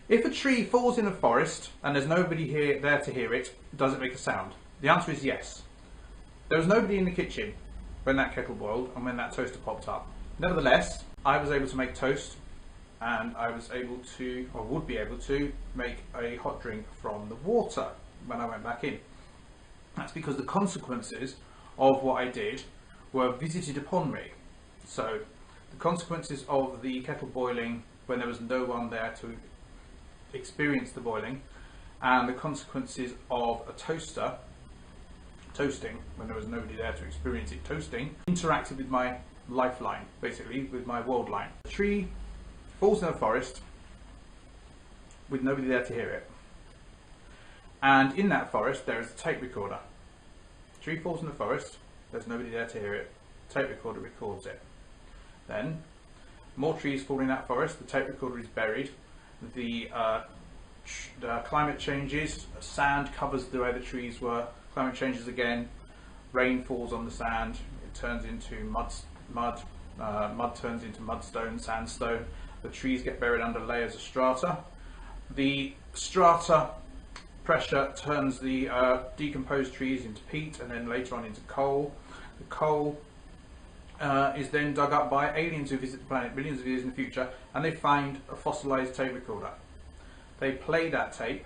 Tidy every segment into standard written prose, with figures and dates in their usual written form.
If a tree falls in a forest and there's nobody there to hear it, does it make a sound? The answer is yes. There was nobody in the kitchen when that kettle boiled and when that toaster popped up. Nevertheless, I was able to make toast, and I was able to, or would be able to, make a hot drink from the water when I went back in. That's because the consequences of what I did were visited upon me. So the consequences of the kettle boiling when there was no one there to experience the boiling, and the consequences of a toaster toasting when there was nobody there to experience it toasting, interacted with my lifeline, basically with my world line. A tree falls in a forest with nobody there to hear it, and in that forest there is a tape recorder. A tree falls in the forest, there's nobody there to hear it, tape recorder records it. Then more trees fall in that forest, the tape recorder is buried, the climate changes, sand covers the way the trees were, climate changes again, rain falls on the sand, it turns into mud turns into mudstone, sandstone, the trees get buried under layers of strata. The strata pressure turns the decomposed trees into peat and then later on into coal. The coal is then dug up by aliens who visit the planet millions of years in the future, and they find a fossilized tape recorder. They play that tape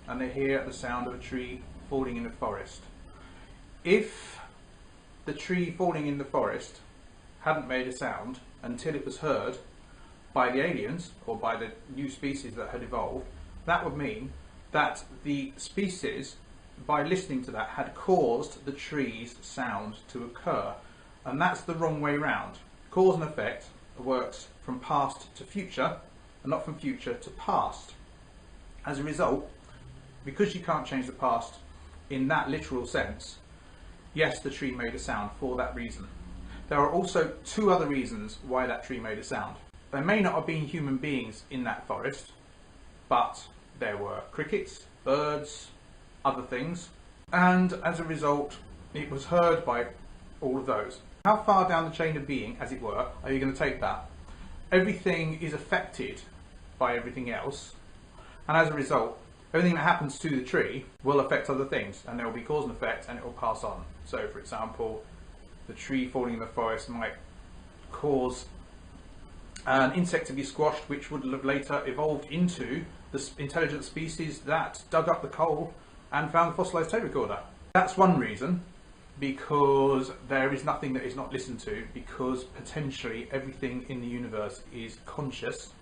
and they hear the sound of a tree falling in the forest. If the tree falling in the forest hadn't made a sound until it was heard by the aliens or by the new species that had evolved, that would mean that the species, by listening to that, had caused the tree's sound to occur. And that's the wrong way round. Cause and effect works from past to future and not from future to past. As a result, because you can't change the past in that literal sense, yes, the tree made a sound for that reason. There are also two other reasons why that tree made a sound. There may not have been human beings in that forest, but there were crickets, birds, other things, and as a result it was heard by all of those. How far down the chain of being, as it were, are you going to take that? Everything is affected by everything else, and as a result everything that happens to the tree will affect other things, and there will be cause and effect, and it will pass on. So for example, the tree falling in the forest might cause an insect to be squashed, which would have later evolved into the intelligent species that dug up the coal and found the fossilized tape recorder. That's one reason, because there is nothing that is not listened to, because potentially everything in the universe is conscious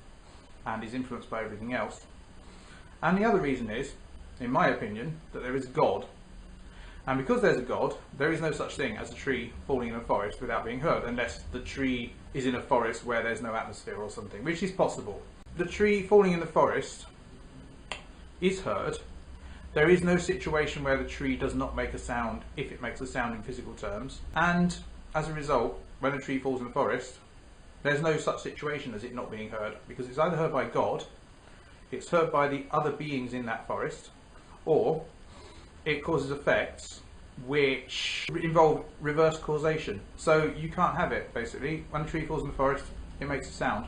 and is influenced by everything else. And the other reason is, in my opinion, that there is God. And because there's a God, there is no such thing as a tree falling in a forest without being heard, unless the tree is in a forest where there's no atmosphere or something, which is possible. The tree falling in the forest is heard. There is no situation where the tree does not make a sound if it makes a sound in physical terms. And as a result, when a tree falls in the forest, there's no such situation as it not being heard, because it's either heard by God, it's heard by the other beings in that forest, or it causes effects which involve reverse causation. So you can't have it, basically. When a tree falls in the forest, it makes a sound.